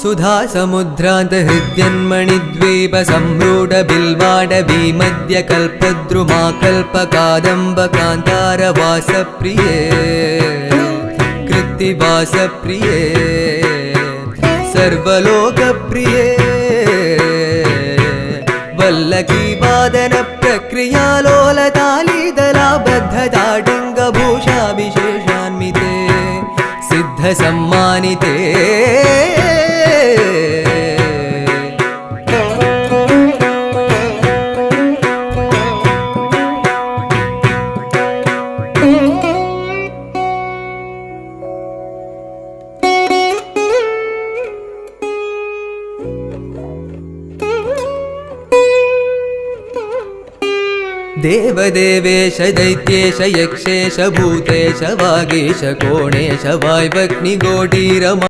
सुधा समुद्रांत हृद्यन्मणिद्वीप सम्रूढ बिल्वाडवी मध्य कल्पद्रुमा कल्पकादम्ब कान्तार वासप्रिये कृत्तिवासप्रिये सर्वलोकप्रिये वल्लकी वादन प्रक्रियालोलतालीदलाबद्धताडङ्गभूषाभिशेषान्विते सिद्धसम्मानिते देवदेवेश दैत्येश यक्षेश भूतेश वागीश कोणेश वाय्वग्निगोडीरमा